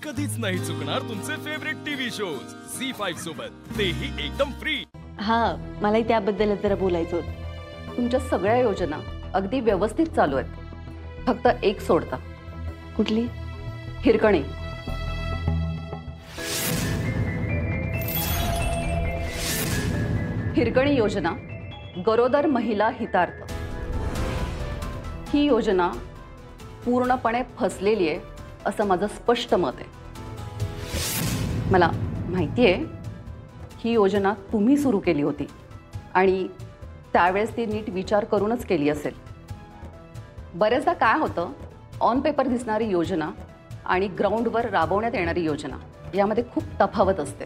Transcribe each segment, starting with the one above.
कधीच नाही चुकणार तुमचे फेवरेट टीव्ही शोज झी5 सोबत, तेही एकदम फ्री। हा, मलाही त्याबद्दलच जरा बोलायचं होतं। तुमच्या सगळ्या योजना अगदी व्यवस्थित चालू आहेत, फक्त एक सोडता। कुठली? हिरकणी। हिरकणी योजना गरोदर महिला हितार्थ। ही योजना पूर्णपणे फसलेली आहे असं माझं स्पष्ट मत आहे। मला माहिती आहे ही योजना तुम्ही सुरू केली होती आणि त्यावेळेस ती नीट विचार करूनच केली असेल। बरेचदा काय होतं, ऑन पेपर दिसणारी योजना आणि ग्राउंडवर राबवण्यात येणारी योजना यामध्ये खूप तफावत असते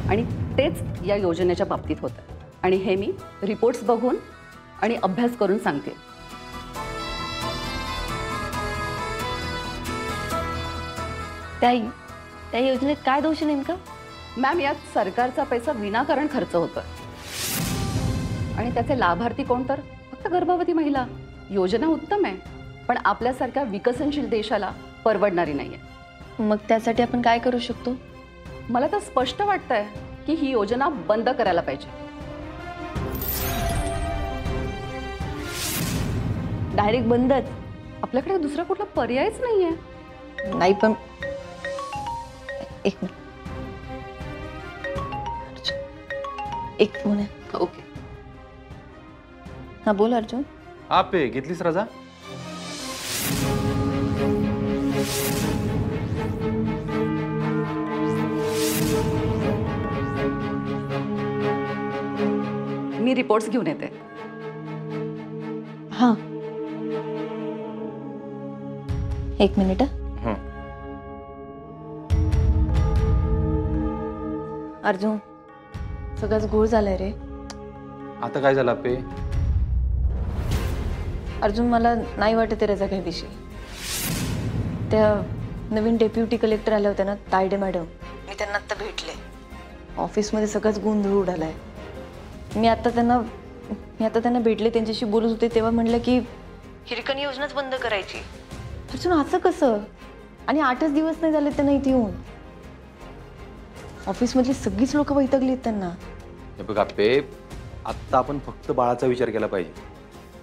आणि तेच या योजनेच्या बाबतीत होतं आणि हे मी रिपोर्ट्स बघून आणि अभ्यास करून सांगते। त्या योजनेत काय दोष नेमका? मॅम, यात सरकारचा पैसा विनाकारण खर्च होतोय आणि त्याचे लाभार्थी कोण तर फक्त गर्भवती महिला। योजना उत्तम आहे पण आपल्यासारख्या विकसनशील देशाला परवडणारी नाहीये। मग त्यासाठी आपण काय करू शकतो? मला तर स्पष्ट वाटतंय की ही योजना बंद करायला पाहिजे। डायरेक्ट बंदच? आपल्याकडे दुसरा कुठला पर्यायच नाहीये। नाही पण एक मिनिट, एक फोन आहे। ओके, हा बोल अर्जुन। आप घेतलीस रजा? मी रिपोर्ट्स घेऊन येते। हाँ, एक मिनिट। अर्जुन, सगळंच घोळ झालाय रे। आता काय झालं आपे? अर्जुन, मला नाही वाटत आहे रजा घ्यावीशी। त्या नवीन डेप्युटी कलेक्टर आल्या होत्या ना, तायडे मॅडम, मी त्यांना आता भेटले। ऑफिसमध्ये सगळंच गोंधळ उडालाय। मी आता त्यांना भेटले, त्यांच्याशी बोलत होते तेव्हा म्हणलं की हिरकणी योजनाच बंद करायची। अर्जुन, असं कसं? आणि 8च दिवस नाही झाले त्यांना इथे येऊन। ऑफिसमधली सगळीच लोक वैतागली आहेत त्यांना। हे बघ आपे, आत्ता आपण फक्त बाळाचा विचार केला पाहिजे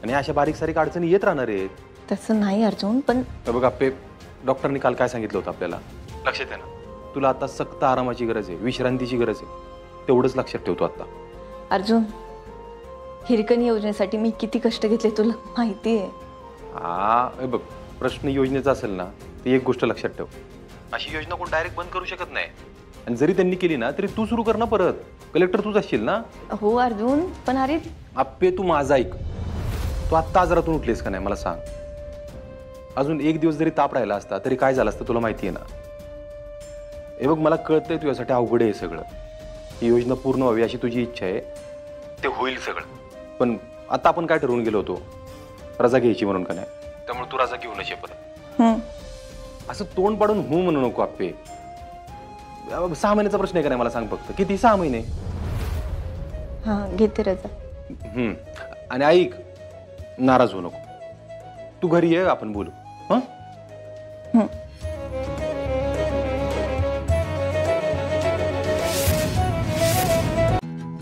आणि अशा बारीक सारीक अडचणी येत राहणार आहेत। तसं नाही अर्जुन, पण हे बघ आपे, डॉक्टरनी काल काय सांगितलं होतं आपल्याला लक्षात आहे ना? तुला आता सक्त आरामाची गरज आहे, विश्रांतीची गरज आहे, तेवढंच लक्षात ठेवतो आता। अर्जुन, हिरकणी योजनेसाठी मी किती कष्ट घेतले तुला माहिती आहे। हा, हे बघ, प्रश्न योजनेचा असेल ना, ती एक गोष्ट लक्षात ठेव, अशी योजना कोण डायरेक्ट बंद करू शकत नाही आणि जरी त्यांनी केली ना तरी तू सुरू कर ना परत। कलेक्टर तूच असशील ना? हो अर्जुन, पण अरे आप्पे, तू माझा ऐक। तू आत्ता आजारातून उठलीस का नाही मला सांग? अजून एक दिवस जरी ताप राहिला असता तरी काय झालं असतं तुला माहिती आहे ना? हे बघ, मला कळतंय तुझ्यासाठी अवघड आहे सगळं, ही योजना पूर्ण व्हावी अशी तुझी इच्छा आहे, ते होईल सगळं। पण आता आपण काय ठरवून गेलो होतो, रजा घ्यायची म्हणून का नाही? त्यामुळे तू रजा घेऊनच ये परत। असं तोंड पाडून हो म्हणू नको आप्पे। 6 महिन्याचा प्रश्न आहे का नाही मला सांग फक्त? किती? 6 महिने? हा, घेते रजा। आणि ऐक, नाराज होऊ नको, तू घरी ये, आपण बोलू। हं?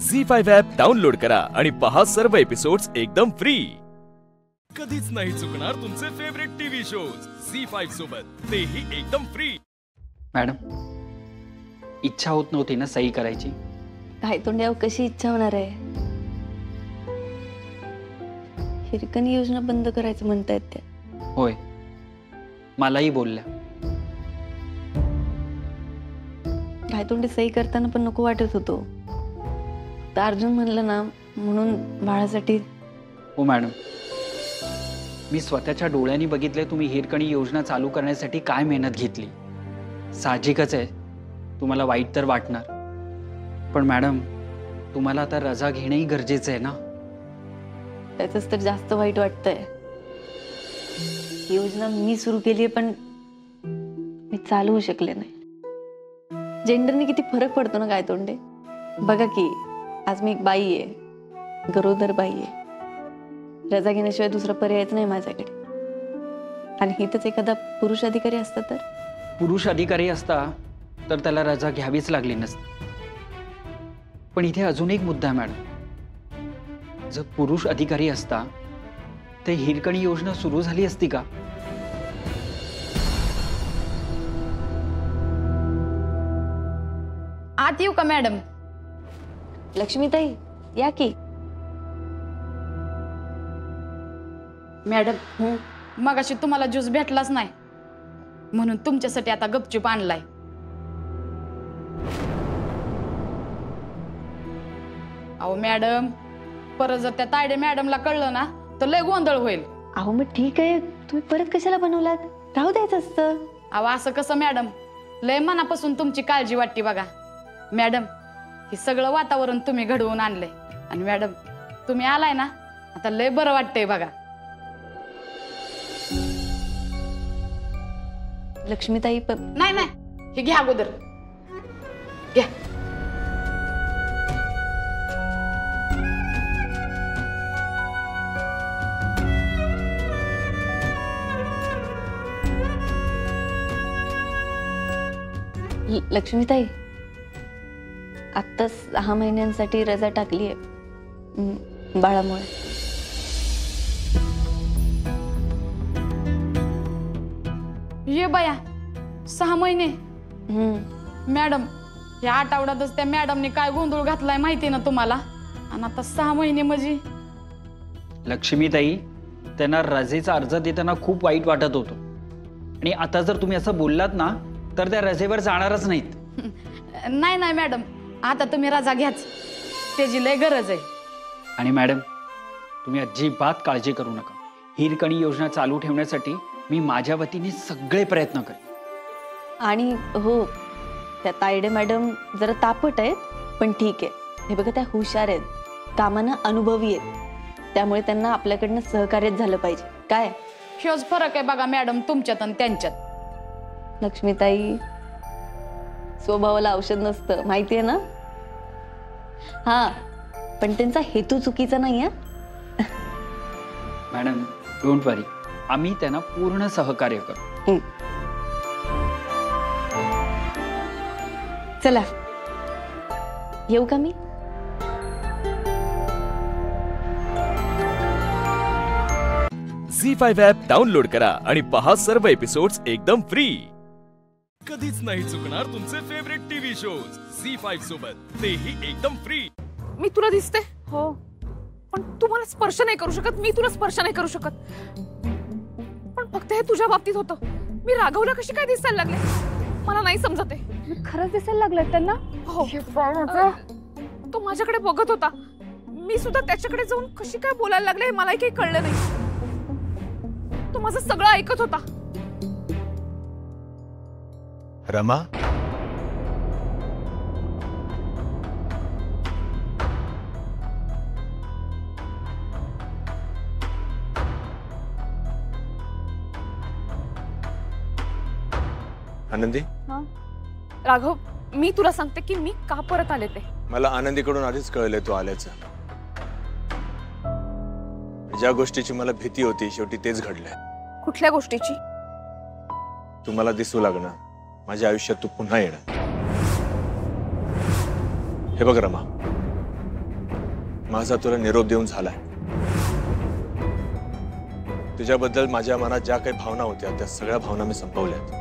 झी5 ॲप डाउनलोड करा आणि पहा सर्व एपिसोड्स एकदम फ्री। कधीच नाही चुकणार तुमचे फेवरेट टीव्ही शोज झी5 सोबत, तेही एकदम फ्री। मॅडम, इच्छा होत नव्हती ना सही करायची? काय तोंड्यावर कशी इच्छा होणार आहे? हिरकणी योजना बंद करायचं म्हणतायत त्या। होय, मलाही बोलल्या। काय तोंडे सही करताना पण नको वाटत होतो, तर अर्जुन म्हणलं ना म्हणून बाळासाठी। हो मॅडम, मी स्वतःच्या डोळ्यांनी बघितले तुम्ही हिरकणी योजना चालू करण्यासाठी काय मेहनत घेतली। साहजिकच आहे तुम्हाला वाईट तर वाटणार, पण मॅडम तुम्हाला आता रजा घेणंही गरजेचं आहे ना? त्याचंच तर जास्त वाईट वाटतंय। ही योजना मी सुरू केली आहे पण मी चालवू शकले नाही। जेंडरने किती फरक पडतो ना काय तोंडे। बघा की आज मी एक बाई आहे, गरोदर बाई आहे, रजा घेण्याशिवाय दुसरा पर्यायच नाही माझ्याकडे। आणि हिथंच एखादा पुरुष अधिकारी असता तर पुरुष अधिकारी असता तर त्याला रजा घ्यावीच लागली नसती. पण इथे अजून एक मुद्दा आहे मॅडम. जर पुरुष अधिकारी असता तर हिरकणी योजना सुरू झाली असती का? आत येऊ का मॅडम? लक्ष्मीताई या की. मॅडम मगाशी तुम्हाला ज्यूस भेटलाच नाही म्हणून तुमच्यासाठी आता गपचूप आणलाय. अहो मॅडम, परत जर त्या तायडे मॅडमला कळलं ना तर लय गोंधळ होईल. अहो मग ठीक आहे, तुम्ही परत कशाला बनवलात? राहू द्यायचं असतं. अहो असं कसं मॅडम, लय मनापासून तुमची काळजी वाटते बघा. मॅडम हे सगळं वातावरण तुम्ही घडवून आणलंय आणि मॅडम तुम्ही आलाय ना आता लय बरं वाटतंय बघा. लक्ष्मीताई नाही नाही, हे घ्या अगोदर घ्या. लक्ष्मीताई आत्ता 6 महिन्यांसाठी रजा टाकलीये बाळामुळे. ये बया 6 महिने. मॅडम या आठवड्यातच त्या मॅडमने काय गोंधळ घातलाय माहिती ना तुम्हाला, आणि आता 6 महिने म्हणजे. लक्ष्मीताई, त्यांना रजेचा अर्ज देताना खूप वाईट वाटत होतं आणि आता जर तुम्ही असं बोललात ना तर त्या रजेवर जाणारच नाहीत. नाही नाही मॅडम, आता तुम्ही रजा घ्याच, त्याची लय गरज आहे. आणि मॅडम तुम्ही अजिबात काळजी करू नका. हिरकणी योजना चालू ठेवण्यासाठी मी माझ्या वतीने सगळे प्रयत्न करेन. आणि हो, त्या तायडे मॅडम जरा तापट आहेत पण ठीक आहे. हे बघा त्या हुशार आहेत, कामानं अनुभवी आहेत, त्यामुळे त्यांना आपल्याकडनं सहकार्यच झालं पाहिजे. काय हेच फरक आहे बघा मॅडम तुमच्यात आणि त्यांच्यात. लक्ष्मीताई, स्वभावाला औषध नसतं माहितीये ना. हा पण त्यांचा हेतू चुकीचा नाही आहे. मॅडम डोंट वरी, आम्ही त्यांना पूर्ण सहकार्य करू. चला येऊ का मी? झी5 ॲप डाउनलोड करा आणि पहा सर्व एपिसोड्स एकदम फ्री. कधीच नाही चुकणार तुमचे फेवरेट टीव्ही शोज झी5 सोबत, तेही एकदम फ्री. मी तुला दिसते हो, पण तू मला स्पर्श नाही करू शकत, मी तुला स्पर्श नाही करू शकत. पण फक्त हे तुझ्या बाबतीत होतं. मी राघवला कशी काय दिसायला लागले मला नाही समजत आहे. मी खरंच दिसायला लागले त्यांना? हो, तो माझ्याकडे बघत होता, मी सुद्धा त्याच्याकडे जाऊन कशी काय बोलायला लागले हे मलाही काही कळलं नाही. तो माझं सगळं ऐकत होता. रमा, आनंदी, राघव मी तुला सांगते की मी का परत आले ते. मला आनंदीकडून आधीच कळलंय तू आल्याचं. ज्या गोष्टीची मला भीती होती शेवटी तेच घडलंय. कुठल्या गोष्टीची? तू मला दिसू लागणं, माझ्या आयुष्यात तू पुन्हा येणं. हे बघ रमा, माझा तुला निरोप देऊन झालाय. तुझ्याबद्दल माझ्या मनात ज्या काही भावना होत्या त्या सगळ्या भावना मी संपवल्यात.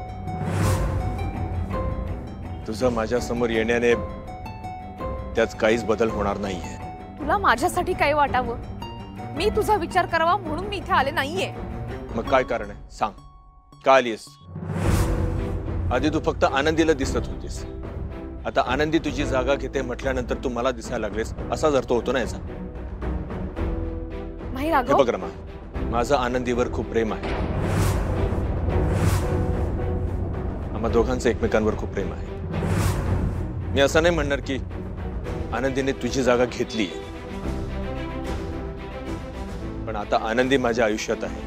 तुझं माझ्या समोर येण्याने त्यात काहीच बदल होणार नाहीये. तुला माझ्यासाठी काय वाटावं, मी तुझा विचार करावा म्हणून मी इथे आले नाहीये. मग काय कारण आहे सांग, का आलीस? आधी तू फक्त आनंदीला दिसत होतीस, आता आनंदी तुझी जागा घेते म्हटल्यानंतर तू मला दिसायला लागलेस, असाच अर्थ होतो ना याचा. नाही हे राघव, बघ रमा, माझं आनंदीवर खूप प्रेम आहे. आम्हा दोघांचं एकमेकांवर खूप प्रेम आहे. मी असं नाही म्हणणार की आनंदीने तुझी जागा घेतली, पण आता आनंदी माझ्या आयुष्यात आहे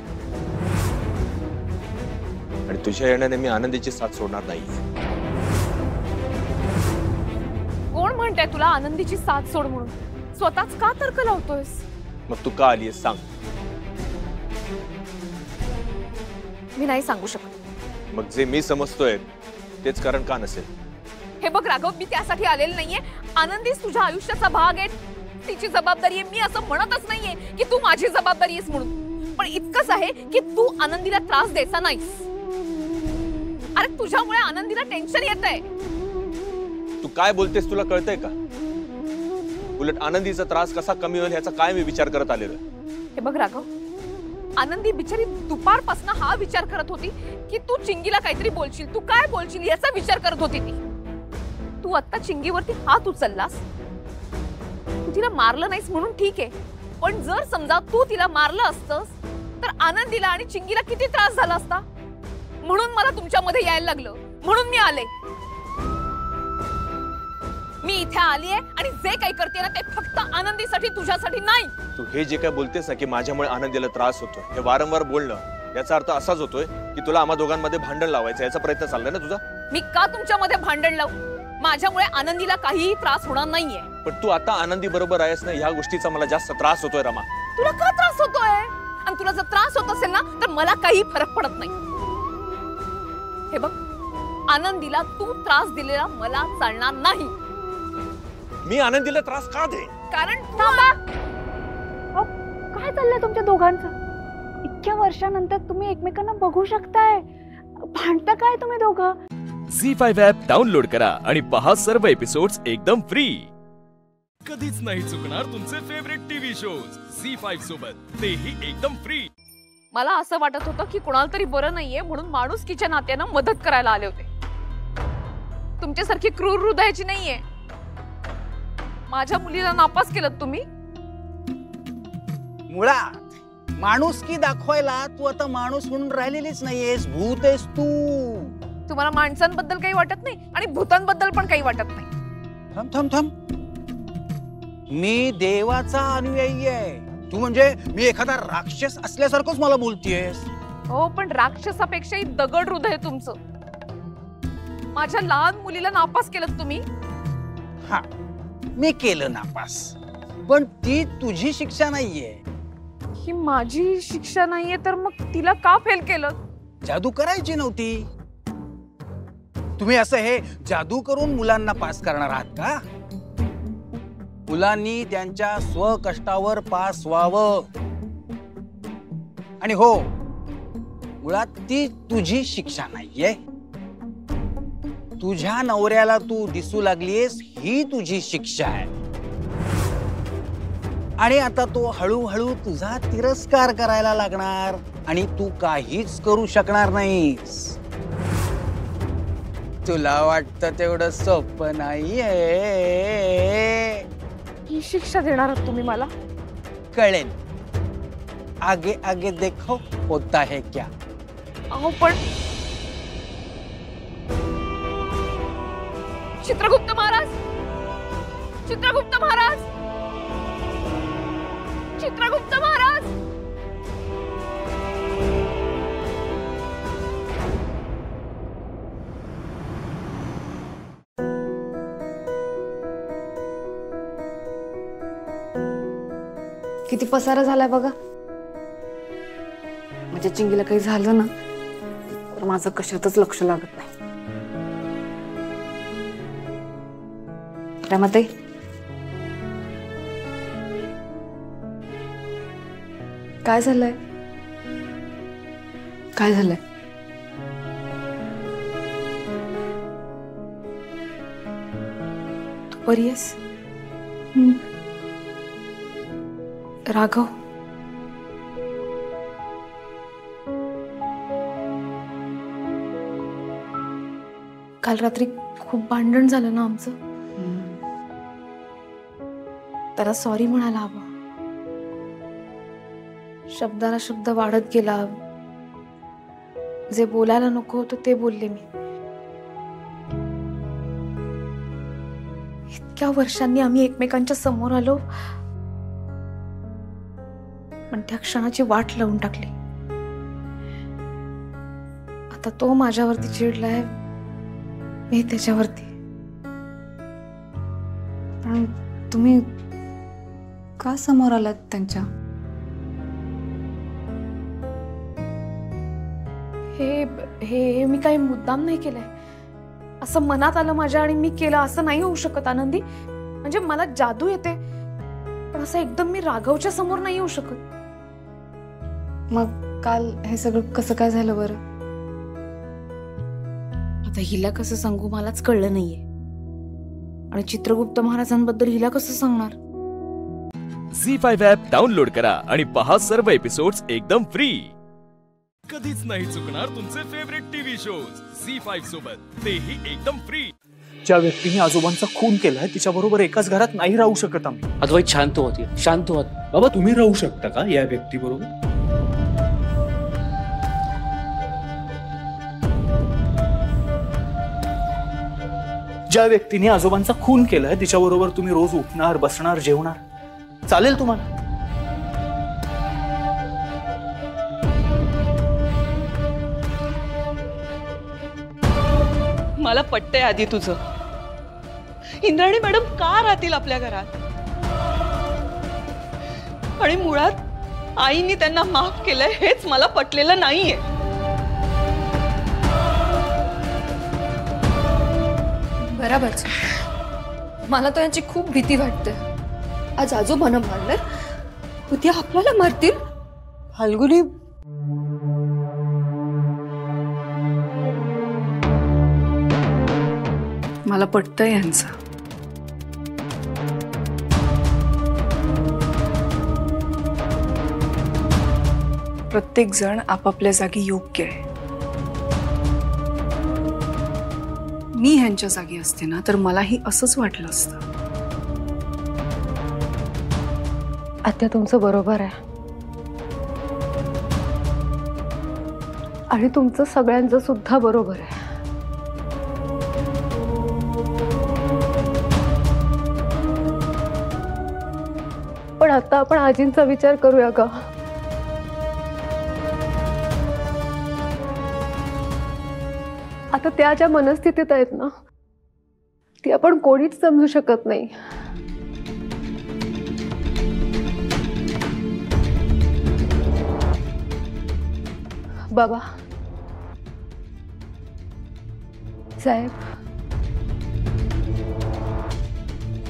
आणि तुझ्या येण्याने मी आनंदीची साथ सोडणार नाही. कोण म्हणताय तुला आनंदीची साथ सोड म्हणून? स्वतःच का तर्क लावतोयस? मग तू का आलीस सांग. मी नाही सांगू शकत. मग जे मी समजतोय तेच कारण का नसेल? हे बघ राघव, मी त्यासाठी आलेले नाहीये. आनंदीच तुझ्या आयुष्याचा भाग आहे, तिची जबाबदारी आहे. मी असं म्हणतच नाहीये की तू माझी जबाबदारी आहेस म्हणून, पण इतकंच आहे की तू आनंदीला त्रास द्यायचा नाहीस. अरे तुझ्यामुळे आनंदीला टेन्शन येतंय. तू काय बोलतेस तुला कळतंय का? उलट आनंदीचा त्रास कसा कमी होईल ह्याचा काय मी विचार करत आलेलो. हे बघ राघव, आनंदी बिचारी दुपारपासून हा विचार करत होती की तू चिंगीला काहीतरी बोलशील, तू काय बोलशील याचा विचार करत होती ती. तू आता चिंगीवरती हात उचललास. तू तिला मारलं नाहीस म्हणून ठीक आहे, पण जर समजा तू तिला मारलं असतंस तर आनंदीला आणि चिंगीला किती त्रास झाला असता. म्हणून मला तुमच्यामध्ये यायला लागलं, म्हणून मी आले. मी इथे आलीये आणि जे काही करते ना ते फक्त आनंदीसाठी, तुझ्यासाठी नाही. तू हे जे काय बोलतेस ना की माझ्यामुळे आनंदीला त्रास होतोय, हे वारंवार बोलणं याचा अर्थ असाच होतोय की तुला आम्हा दोघांमध्ये भांडण लावायचं याचा प्रयत्न चाललाय ना तुझा. मी का तुमच्यामध्ये भांडण लावू? माझ्यामुळे आनंदीला काहीही त्रास होणार नाहीये. पण तू आता आनंदी बरोबर आहेस ना, ह्या गोष्टीचा मला जास्त त्रास होतोय रमा. तुला का त्रास होतोय? आणि तुला जर त्रास होत असेल ना तर मला काही फरक पडत नाही. हे बघ, आनंदीला तू त्रास दिलेला मला चालणार नाही. मी आनंदीला त्रास का दे? कारण काय चाललंय तुमच्या दोघांचं? इतक्या वर्षानंतर तुम्ही एकमेकांना बघू शकताय, भांडता काय तुम्ही दोघं? झी5 ॲप डाउनलोड करा आणि पहा सर्व एपिसोड्स एकदम फ्री. कधीच नाही चुकणार तुमचे फेवरेट टीव्ही शोज झी5 सोबत, तेही एकदम फ्री. मला असं वाटत होतं की कुणाला तरी बरं नाहीये म्हणून माणुसकीच्या नात्यानं मदत करायला आले होते. तुमच्यासारखी क्रूर हृदयाची नाहीये. माझ्या मुलीला नापास केलं तुम्ही. मुळात माणुसकी दाखवायला तू आता माणूस म्हणून राहिलेलीच नाहीयेस, भूत आहेस तू. तुम्हाला माणसांबद्दल काही वाटत नाही आणि भूतांबद्दल पण काही वाटत नाही. थांब थांब थांब, मी देवाचा अनुयायी आहे. तू म्हणजे मी एखादा राक्षस असल्यासारखंच मला बोलतेस. हो, पण राक्षसापेक्षाही दगड हृदय तुमचं. माझ्या लहान मुलीला नापास केलं तुम्ही. हा, मी केलं नापास, पण ती तुझी शिक्षा नाहीये. ही माझी शिक्षा नाहीये तर मग तिला का फेल केलं? जादू करायची नव्हती. तुम्ही असं हे जादू करून मुलांना पास करणार आहात का? मुलांनी त्यांच्या स्वकष्टावर पास व्हावं. आणि हो, मुळात ती तुझी शिक्षा नाहीये. तुझ्या नवऱ्याला तू दिसू लागलीस ही तुझी शिक्षा आहे. आणि आता तो हळूहळू तुझा तिरस्कार करायला लागणार आणि तू काहीच करू शकणार नाहीस. तुला वाटतं तेवढं सोपं नाहीये. ही शिक्षा देणार आहात तुम्ही मला? कळेल. आगे आगे देखो होता है क्या. अहो पण चित्रगुप्त महाराज, चित्रगुप्त महाराज, चित्रगुप्त महाराज. किती पसारा झालाय बघा. माझ्या चिंगीला काही झालं ना तर माझं कशातच लक्ष लागत नाही. रमाताई, काय झालंय? काय झालंय? तू बरी आहेस? राघव, काल रात्री खूप भांडण झालं ना आमचं. त्याला सॉरी म्हणायला हवं. शब्दाला शब्द वाढत गेला. जे बोलायला नको होतं ते बोलले मी. इतक्या वर्षांनी आम्ही एकमेकांच्या समोर आलो, पण त्या क्षणाची वाट लावून टाकली. आता तो माझ्यावरती चिडलाय, मी त्याच्यावरती. पण तुम्ही का समोर आलात त्यांच्या? हे हे मी काही मुद्दाम नाही केलंय. असं मनात आलं माझ्या आणि मी केलं असं नाही होऊ शकत आनंदी. म्हणजे मला जादू येते पण असं एकदम मी राघवच्या समोर नाही येऊ शकत. मग काल हे सगळं कसं काय झालं बरं? आता हिला कसं सांगू मलाच कळलं नाहीये. आणि चित्रगुप्त महाराजांबद्दल हिला कसं सांगणार? झी5 ॲप डाउनलोड करा आणि पहा सर्व एपिसोड्स एकदम फ्री. कधीच नाही चुकणार तुमचे फेवरेट टीव्ही शोज झी5 सोबत, तेही एकदम फ्री. ज्या व्यक्तीने आजोबांचा खून केलाय तिच्याबरोबर एकाच घरात नाही राहू शकत आम्ही. अद्वैत शांत होती, शांत होत. बाबा तुम्ही राहू शकता का या व्यक्तीबरोबर? ज्या व्यक्तीने आजोबांचा खून केलाय तिच्याबरोबर तुम्ही रोज उठणार, बसणार, जेवणार, चालेल तुम्हाला? मला पटतंय आधी तुझं. इंद्राणी मॅडम का राहतील आपल्या घरात? आणि मुळात आईने त्यांना माफ केलंय हेच मला पटलेलं नाहीये. बराबर. मला तर यांची खूप भीती वाटते. आज आजोबांना मारणार, उद्या आपल्याला मारतील. फाल्गुनी मला पटतंय यांचं. प्रत्येक जण आपापल्या जागी योग्य आहे. मी ह्यांच्या जागी असते ना तर मलाही असंच वाटलं असतं. आत्या तुमचं बरोबर आहे आणि तुमचं सगळ्यांचं सुद्धा बरोबर आहे. पण आता आपण आजींचा विचार करूया का? आता त्या ज्या मनस्थितीत आहेत ना ती आपण कोणीच समजू शकत नाही. बाबा साहेब,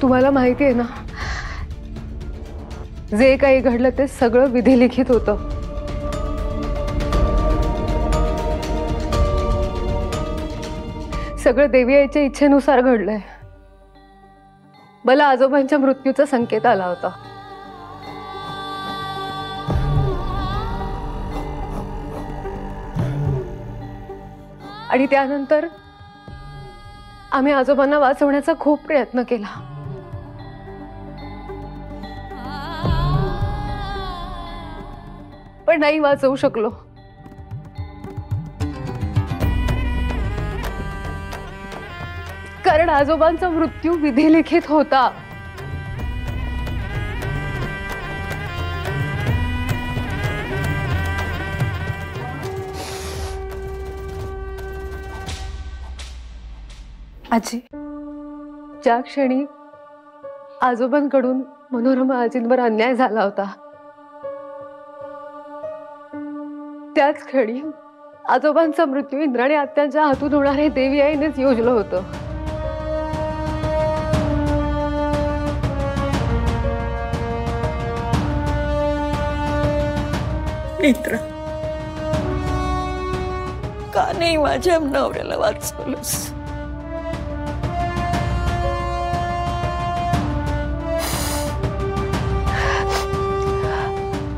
तुम्हाला माहिती आहे ना जे काही घडलं ते सगळं विधिलिखित होतं. सगळं देवी आईच्या इच्छेनुसार घडलंय. मला आजोबांच्या मृत्यूचा संकेत आला होता. आणि त्यानंतर आम्ही आजोबांना वाचवण्याचा खूप प्रयत्न केला. पण नाही वाचवू शकलो. कारण आजोबांचा मृत्यू विधिलिखित होता. आजी, ज्या क्षणी आजोबांकडून मनोरमा आजींवर अन्याय झाला होता त्याच क्षणी आजोबांचा मृत्यू इंद्राणी आत्यांच्या हातून होणार हे देवी आईनेच योजलं होतं. मित्र, का नाही माझ्या नवऱ्याला वाचवलंस?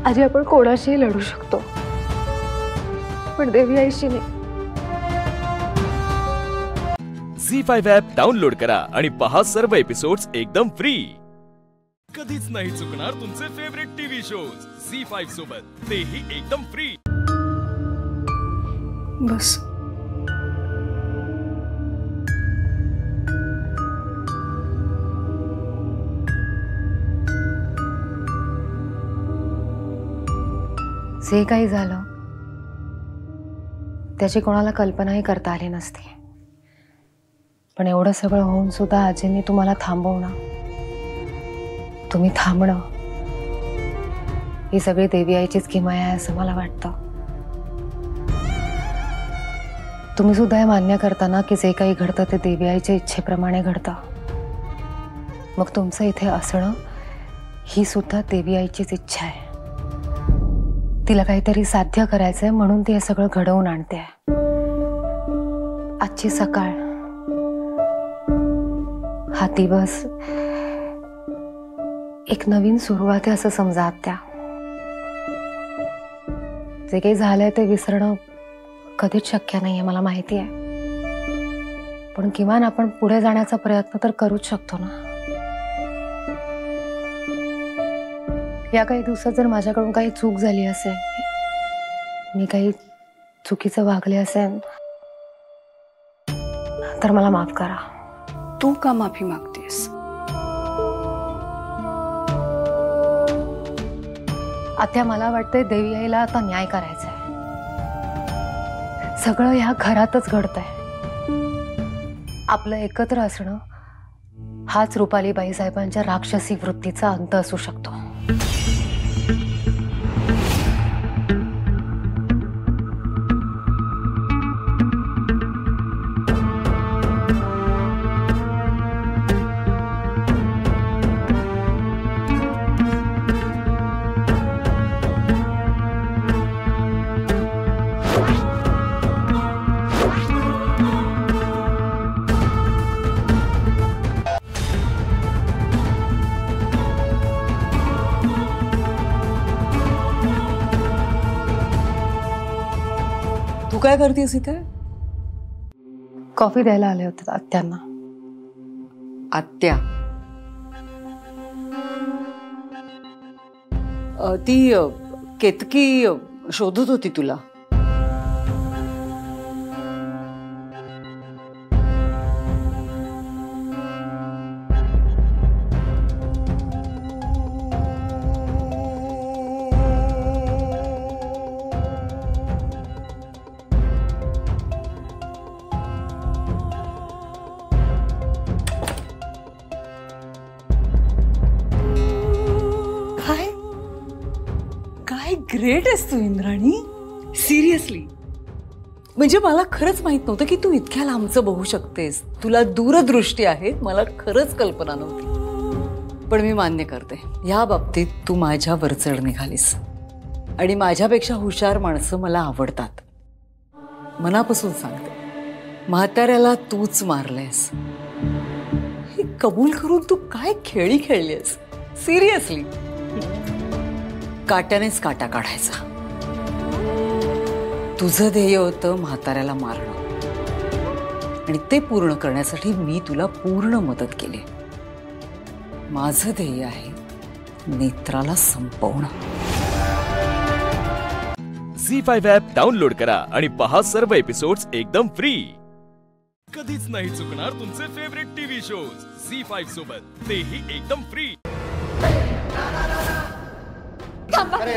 आजी, आपण कोणाशीही लढू शकतो पण देवी आईशी नाही. झी5 ॲप डाउनलोड करा आणि पहा सर्व एपिसोड्स एकदम फ्री. कधीच नाही चुकणार तुमचे फेवरेट टीव्ही शोज झी5 सोबत, तेही एकदम फ्री. बस जे काही झालं त्याची कोणाला कल्पनाही करता आली नसती. पण एवढं सगळं होऊन सुद्धा आजींनी तुम्हाला थांबवणं, तुम्ही थांबणं, ही सगळी देवी आईचीच किमया आहे असं मला वाटतं. तुम्ही सुद्धा हे मान्य करताना की जे काही घडतं ते देवी आईच्या इच्छेप्रमाणे घडतं. मग तुमचं इथे असणं ही सुद्धा देवी आईचीच इच्छा आहे. तिला काहीतरी साध्य करायचंय म्हणून ती हे सगळं घडवून आणते. आजची सकाळ, हा दिवस एक नवीन सुरुवात आहे असं समजा आत्या. जे काही झालंय ते विसरणं कधीच शक्य नाहीये मला माहिती आहे, पण किमान आपण पुढे जाण्याचा प्रयत्न तर करूच शकतो ना. या काही दिवसात जर माझ्याकडून काही चूक झाली असेल, मी काही चुकीचं वागले असेल, तर मला माफ करा. तू का माफी मागतेस? आत्या, मला वाटतंय देवी आईला आता न्याय करायचा आहे. सगळं ह्या घरातच घडतंय. आपलं एकत्र असणं हाच रुपाली बाईसाहेबांच्या राक्षसी वृत्तीचा अंत असू शकतो. तू काय करतेस इथे? कॉफी द्यायला आले होते आत्यांना. आत्या? ती केतकी शोधत होती तुला. ग्रेट आहेस तू इंद्राणी, सिरियसली. म्हणजे मला खरंच माहित नव्हतं की तू इतक्या लांबचं बघू शकतेस. तुला दूरदृष्टी आहे, मला खरंच कल्पना नव्हती. पण मी मान्य करते, या बाबतीत तू माझ्या वरचढ निघालीस. आणि माझ्यापेक्षा हुशार माणसं मला आवडतात. मनापासून सांगते, म्हाताऱ्याला तूच मारलेस. हे कबूल करून तू काय खेळी खेळलीस. सिरियसली, काट्यानेच काटा काढायचा. तुझं ध्येय होतं म्हाताऱ्याला मारणं, आणि ते पूर्ण करण्यासाठी मी तुला पूर्ण मदत केली. माझं ध्येय आहे नेत्राला संपवणं. झी5 ॲप डाउनलोड करा आणि पहा सर्व एपिसोड्स एकदम फ्री. कधीच नाही चुकणार तुमचे फेवरेट टीव्ही शोज झी5 सोबत, तेही एकदम फ्री. अरे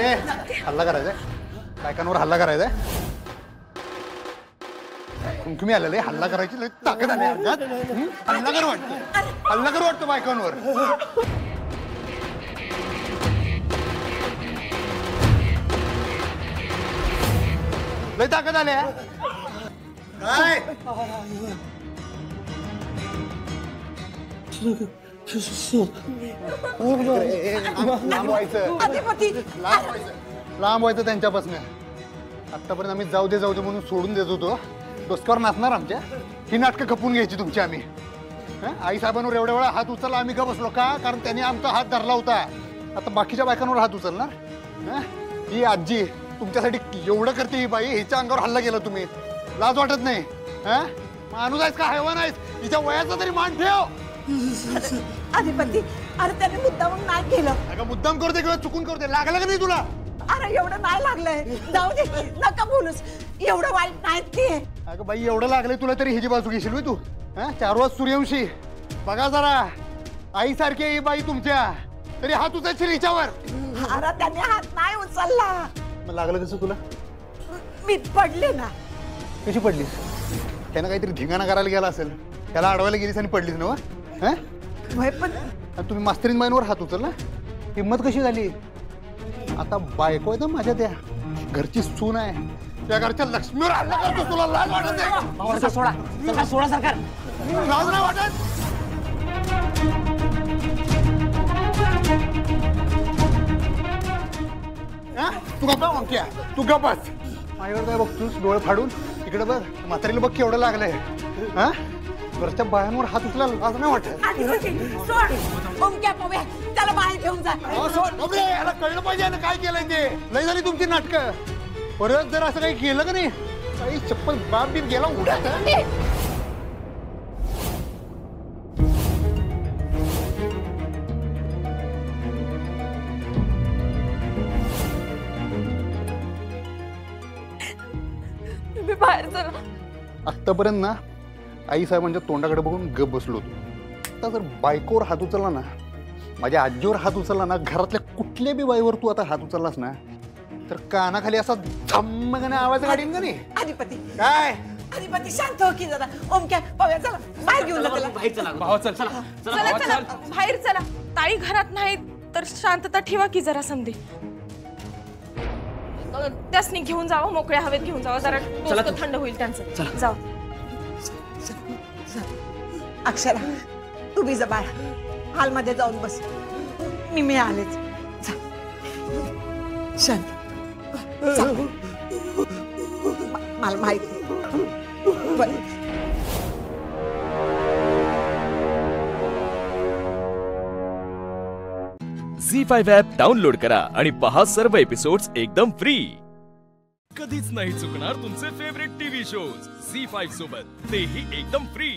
हल्ला करायचंय, बायकांवर हल्ला करायचंय. कुंकुमी आलेले हल्ला करायची लय ताकद आली. हल्ला करू वाटतं, हल्ला करू वाटतं बायकांवर. लय ताकद आल्या काय. लांब व्हायचं त्यांच्यापासून. आतापर्यंत आम्ही जाऊ दे म्हणून सोडून देत होतो. डोसक्यावर नाचणार आमच्या. ही नाटकं खपून घ्यायची तुमची आम्ही. आई साहेबांवर एवढ्या वेळा हात उचलला आम्ही का बसलो का? कारण त्यांनी आमचा हात धरला होता. आता बाकीच्या बायकांवर हात उचलणार. ही आजी तुमच्यासाठी एवढं करते. ही बाई, हिच्या अंगावर हल्ला केला तुम्ही. लाज वाटत नाही? माणूस आहेस का हैवान आहेस? हिच्या वयाचा तरी मान ठेव. अधिपती, अरे त्याने मुद्दाम नाही केलं. अगं मुद्दाम करते किंवा चुकून करते, लागलं का नाही तुला? अरे एवढं नाही लागलंय. जाऊ दे, नका बोलूस. एवढं वाईट नाही ते. अगं बाई, एवढं लागलंय तुला तरी हिची बाजू घेशील तू? 4 वाज सूर्यवंशी बघा जरा. आई सारखी ही बाई तुमच्या, तरी हात उचलशील हिच्यावर. अरे त्याने हात नाही उचलला. मग लागलं कसं तुला? मी पडले ना. कशी पडलीस? त्यानं काहीतरी धिंगाणा करायला गेला असेल, त्याला अडवायला गेलीस आणि पडलीस ना? पण तुम्ही मास्तरीन बाईंवर हात उचलला, हिंमत कशी झाली? आता बायको आहे ना माझ्या, त्या घरची सून आहे, या घरच्या लक्ष्मीवर हल्ला करतो, तुला लाज वाटत नाही? सोडा सरकार. लाज नाही वाटत? तू गप्पा ओंक्या, तू गप्पाच. माझ्याकडे काय बघतोस डोळे फाडून? इकडे बघ, म्हातारीला बघ केवढं लागलंय. हा, घरच्या बायांवर हात उचलायला लाज नाही वाटत? त्याला बाहेर घेऊन जा. याला कळलं पाहिजे ना काय केलंय ते. लय झाली तुमची नाटकं. परत जर असं काही केलं का नाही, काही चप्पल बाप बीप गेला उड्या. बाहेर चला. आतापर्यंत ना आई साहेबांच्या तोंडाकडे बघून गप बसलो होतो. आता जर बायकोवर हात उचलला ना, माझ्या आजीवर हात उचलला ना, घरातल्या कुठल्या बी बाईवर तू आता हात उचललास ना, तर कानाखाली असा झम्मगाने आवाज काढीन का नाही? अधिपती काय अधिपती शांत हो की जरा. ओमक्या पव्या चला बाहेर घेऊन जा त्याला. चला चला बाहेर चला. ताई घरात नाही तर शांतता ठेवा की जरा. संधी त्यासनी घेऊन जावं, मोकळ्या हवेत घेऊन जावं, जरा डोकं थंड होईल त्यांचं. जाऊ. अक्षरा तू बी जा बाहेर, हॉलमध्ये जाऊन बस. मी आलेच. शांत. मला माहिती. झी5 ॲप डाउनलोड करा आणि पहा सर्व एपिसोड्स एकदम फ्री. कधीच नाही चुकणार तुमचे फेवरेट टीव्ही शोज झी5 सोबत, तेही एकदम फ्री.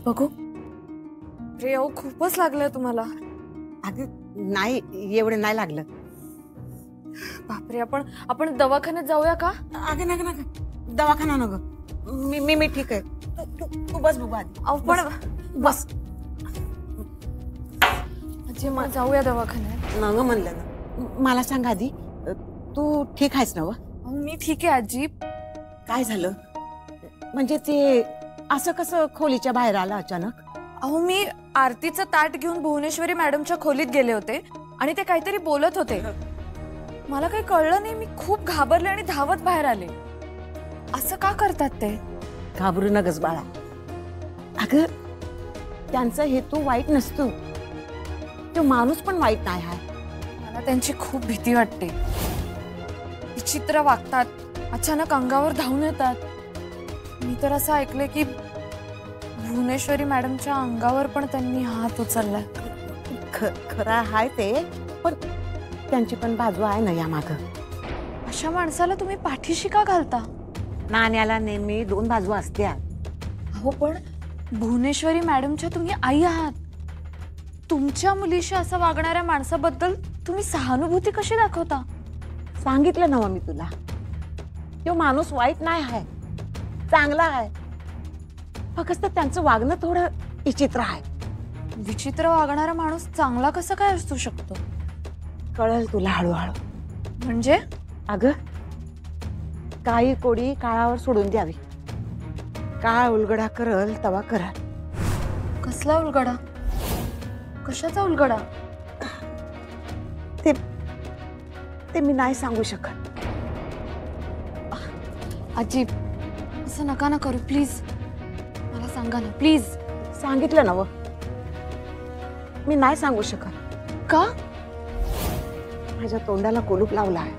बघू रे, खूपच लागलंय तुम्हाला. अगं नाही, एवढं नाही लागलं. बापरे, आपण दवाखान्यात जाऊया का? अगं नका दवाखाना नग. मी ठीक आहे. तू बस बघू आधी. पण बस. जाऊया दवाखान्यात. नग म्हणलं ना. मला सांग आधी, तू ठीक आहेस ना? मी ठीक आहे आजी. काय झालं म्हणजे ते असं कसं खोलीच्या बाहेर आला अचानक? अहो, मी आरतीचं ताट घेऊन भुवनेश्वरी मॅडमच्या खोलीत गेले होते आणि ते काहीतरी बोलत होते. मला काही कळलं नाही. मी खूप घाबरले आणि धावत बाहेर आले. असं का करतात ते? घाबरू नगस बाळा. अगं त्यांचा हेतू वाईट नसतो. तो माणूस पण वाईट नाही आहे. मला त्यांची खूप भीती वाटते. विचित्र वागतात, अचानक अंगावर धावून येतात. मी तर असं ऐकलंय की भुवनेश्वरी मॅडमच्या अंगावर पण त्यांनी हात उचललाय. खरं आहे ते, पण त्यांची पण बाजू आहे ना या माग. अशा माणसाला तुम्ही पाठीशी का घालता? नाण्याला नेहमी दोन बाजू असत्या. हो, पण भुवनेश्वरी मॅडमच्या तुम्ही आई आहात. तुमच्या मुलीशी असं वागणाऱ्या माणसाबद्दल तुम्ही सहानुभूती कशी दाखवता? सांगितलं ना मी तुला, तो माणूस वाईट नाही आहे, चांगला आहे. फक्त त्यांचं वागणं थोडं विचित्र आहे. विचित्र वागणारा माणूस चांगला कसा काय असू शकतो? कळेल तुला हळूहळू. म्हणजे? अगं काही कोडी काळावर सोडून द्यावी. काळ उलगडा करल तवा करल. कसला उलगडा? कशाचा उलगडा? ते मी नाही सांगू शकत. आजी असं नका ना करू प्लीज. मला सांगा ना प्लीज. सांगितलं ना व, मी नाही सांगू शकत. का? माझ्या तोंडाला कुलूप लावला आहे.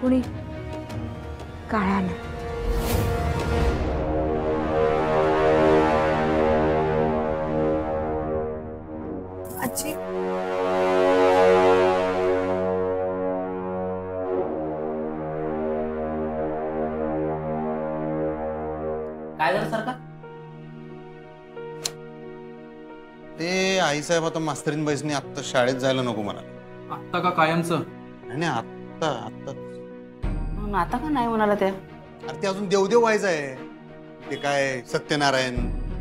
कुणी? काळानं. आजी काय झालं सरकार? ते आईसाहेब आता मास्तरीन बाईसनी आत्ता शाळेत जायला नको मला. आत्ता का कायमचं? नाही आत्ता आता का नाही म्हणाला त्या? अरे ते अजून देवदेव व्हायचं आहे. ते काय सत्यनारायण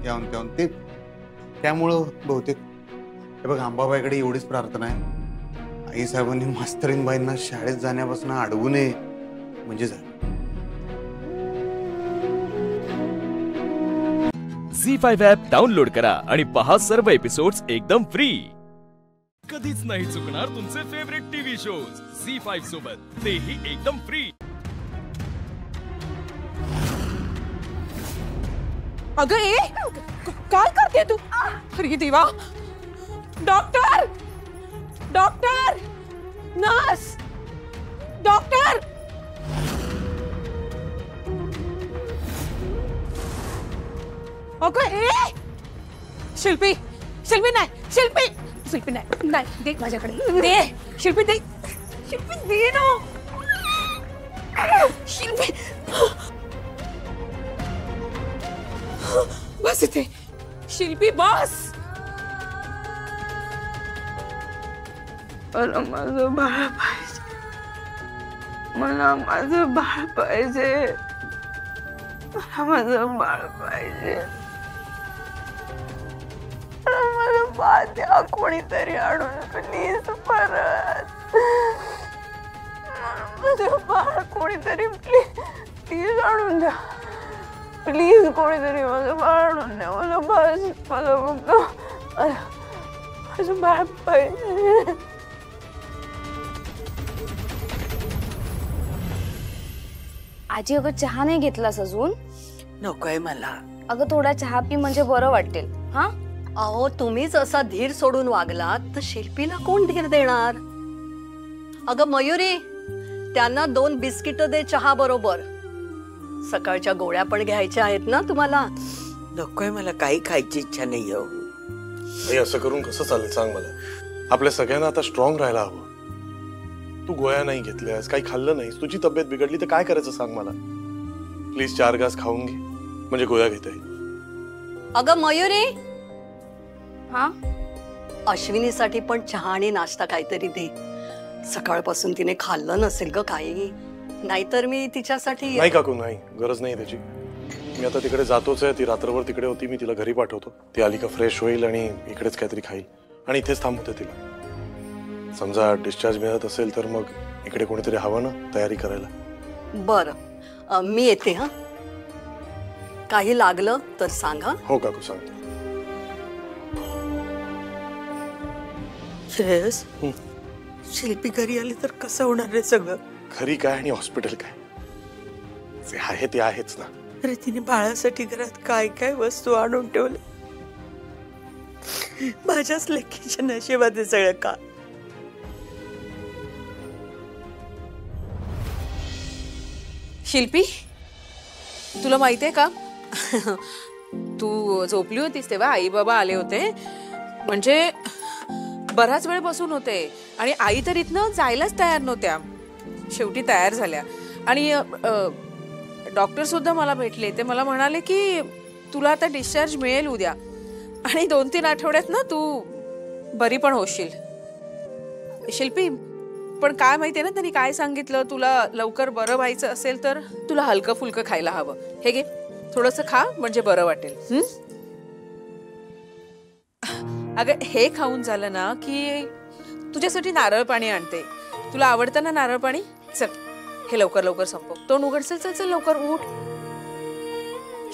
यावून त्यावून ते, त्यामुळं बहुतेक. हे बघ, अंबाबाईकडे एवढीच प्रार्थना आहे, आईसाहेबांनी मास्तरीन बाईंना शाळेत जाण्यापासून अडवू नये म्हणजे झालं. झी5 ॲप डाउनलोड करा आणि पहा सर्व एपिसोड्स एकदम फ्री. कधीच नाही चुकणार तुमचे फेवरेट टीव्ही शोज झी5 सोबत, तेही एकदम फ्री. अगं ए काय करते तू? अरे देवा, डॉक्टर, डॉक्टर, नर्स, डॉक्टर. अगं ए शिल्पी, शिल्पी नाही, शिल्पी, शिल्पी नाही, नाही दे माझ्याकडे, दे शिल्पी, दे शिल्पी, दे ना शिल्पी. बस इथे शिल्पी, बस. मला माझं बाळ पाहिजे, मला माझं बाळ पाहिजे, मला माझं बाळ पाहिजे, मला बाळ द्या कोणीतरी आणून प्लीज परत. माझं बाळ कोणीतरी प्लीज आणून द्या, प्लीज कोणीतरी माझं बाळ आणून द्या. मला बस, मला फक्त माझं बाळ पाहिजे. आजी, अगं चहा नाही घेतलास अजून? नकोय मला. अगं थोडा चहा पी, म्हणजे बरं वाटेल. हा अहो, तुम्हीच असा धीर सोडून वागलात तर शिल्पीला कोण धीर देणार? अगं मयुरी, त्यांना 2 बिस्किट दे चहा बरोबर. सकाळच्या गोळ्या पण घ्यायच्या आहेत ना तुम्हाला. नकोय मला, काही खायची इच्छा नाही हो. असं करून कसं चालेल सांग मला? आपल्या सगळ्यांना आता स्ट्रॉंग राहायला हवं. तू गोळ्या नाही घेतल्यास, काही खाल्लं नाहीस, तुझी तब्येत बिघडली तर काय करायचं सांग मला? प्लीज 4 घास खाऊन घे, म्हणजे गोळ्या घेता येईल. अगं मयुरी, हा अश्विनीसाठी पण चहा आणि नाश्ता काहीतरी दे. सकाळपासून तिने खाल्लं नसेल ग काही. नाहीतर मी तिच्यासाठी. नाही काकू, नाही, गरज नाही त्याची. मी आता तिकडे जातोच आहे. ती रात्रभर तिकडे होती, मी तिला घरी पाठवतो. ती आली का फ्रेश होईल आणि इकडेच काहीतरी खाईल आणि इथेच थांबवते तिला. समजा डिस्चार्ज मिळत असेल तर मग इकडे कोणीतरी हवं ना तयारी करायला. बरं, मी येते. हा, काही लागलं तर सांगा. हो काकू, सांगतो. श्रेयस, शिल्पी घरी आली तर कसं होणार रे सगळं? घरी काय आणि हॉस्पिटल काय, जे आहे ते आहेच ना. अरे तिने बाळासाठी घरात काय काय वस्तू आणून ठेवले. माझ्याच लेकीच्या नशिबात सगळं का? शिल्पी, तुला माहितीये का, तू झोपली होतीस तेव्हा आई बाबा आले होते. म्हणजे बराच वेळ बसून होते आणि आई तर इथनं जायलाच तयार नव्हत्या. शेवटी तयार झाल्या आणि डॉक्टर सुद्धा मला भेटले. ते मला म्हणाले की तुला आता डिस्चार्ज मिळेल उद्या आणि 2-3 आठवड्यात ना तू बरी पण होशील. शिल्पी, पण काय माहितीये ना त्यांनी काय सांगितलं, तुला लवकर बरं व्हायचं असेल तर तुला हलकं फुलकं खायला हवं. हे घे, थोडंसं खा म्हणजे बरं वाटेल. अगं हे खाऊन झालं ना की तुझ्यासाठी नारळ पाणी आणते. तुला आवडतं ना नारळ पाणी? चल हे लवकर लवकर संपव. तोंड उघडसेल, चल चल लवकर उठ.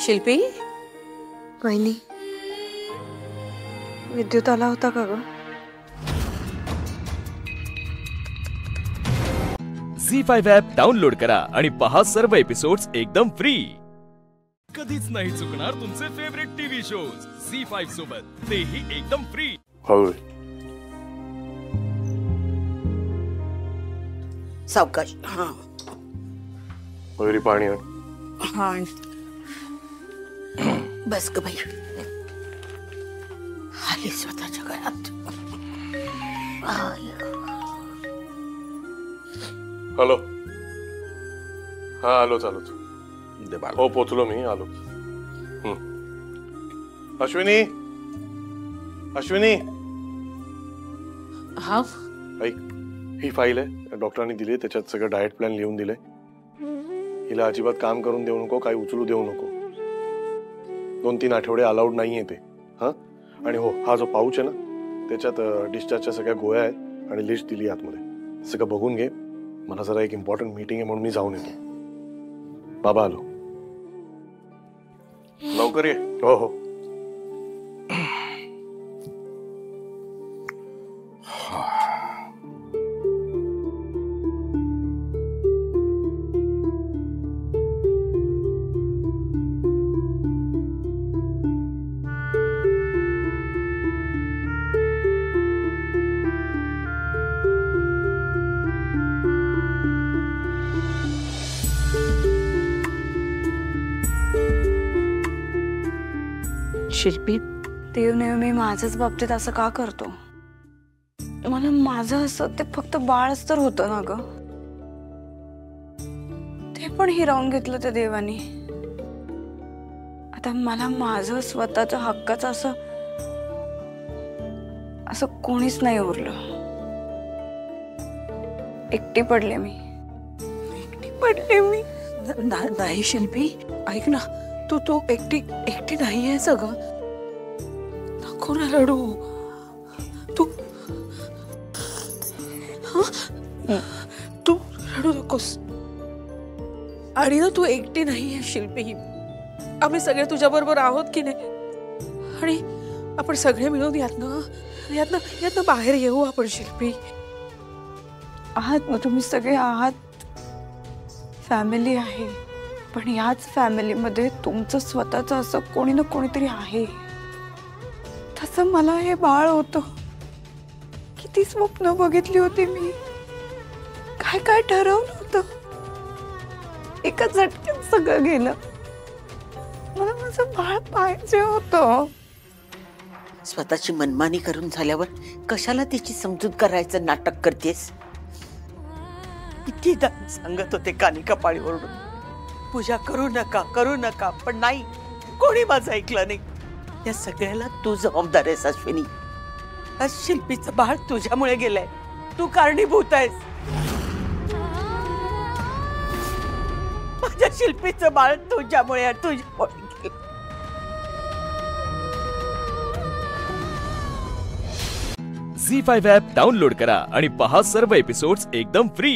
शिल्पी, वहिनी, विद्युत आला होता का ग? झी5 ॲप डाउनलोड करा आणि पहा सर्व एपिसोड्स एकदम फ्री. कधीच नाही चुकणार तुमचे फेवरेट टीव्ही शोज झी5 सोबत, तेही एकदम फ्री. सावकाश. हा, मयुरी पाणी आण. हा, बस ग बाई, आली स्वतःच्या घरात. हॅलो. हा, आलो चालूच. हो, पोचलो मी, आलो. अश्विनी, अश्विनी. हा, ऐक, ही फाईल आहे, डॉक्टरांनी दिली. त्याच्यात सगळं डाएट प्लॅन लिहून दिलंय. हिला अजिबात काम करून देऊ नको, काही उचलू देऊ नको. 2-3 आठवडे अलाउड नाहीये ते. हा, आणि हो, हा जो पाऊच आहे ना त्याच्यात डिस्चार्जच्या सगळ्या गोळ्या आहेत आणि लिस्ट दिली आतमध्ये. सगळं बघून घे. मला जरा एक इम्पॉर्टंट मीटिंग आहे म्हणून मी जाऊन येतो. बाबा आलो. लवकर ये. हो हो. शिल्पी, देव नेहमी माझ्याच बाबतीत असं का करतो? मला माझं असं ते फक्त बाळच तर होतं ना ग. ते पण हिरावून घेतलं त्या देवानी. आता मला माझं स्वतःच्या हक्काचं असं कोणीच नाही उरलं. एकटी पडले मी. नाही शिल्पी, ऐक ना, तू एकटी नाहीये सगळं. नको ना रडू तू. तू रडू नकोस. आणि ना तू एकटी नाहीये शिल्पी. आम्ही सगळे तुझ्या बरोबर आहोत की नाही. आणि आपण सगळे मिळून यातनं बाहेर येऊ आपण शिल्पी. आहात ना तुम्ही सगळे आहात. फॅमिली आहे, पण याच फॅमिलीमध्ये तुमचं स्वतःचं असं कोणी ना कोणीतरी आहे. तसं मला हे बाळ होतं. किती स्वप्न बघितली होती मी, काय काय ठरवलं होतं. एका झटक्यात सगळं गेलं. मला माझं बाळ पाहिजे होतं. स्वतःची मनमानी करून झाल्यावर कशाला तिची समजूत करायचं नाटक करतेस? कितीदा सांगत होते कानी कपाळीवरून पूजा करू नका, पण नाही, कोणी माझं ऐकलं नाही. या सगळ्याला तू जबाबदार आहेस अश्विनी. आज शिल्पीचं बाळ तुझ्यामुळे गेलंय. तू कारणीभूत आहेस. माझ्या शिल्पीचं बाळ तुझ्यामुळे गेलं. झी5 ॲप डाउनलोड करा आणि पहा सर्व एपिसोड्स एकदम फ्री.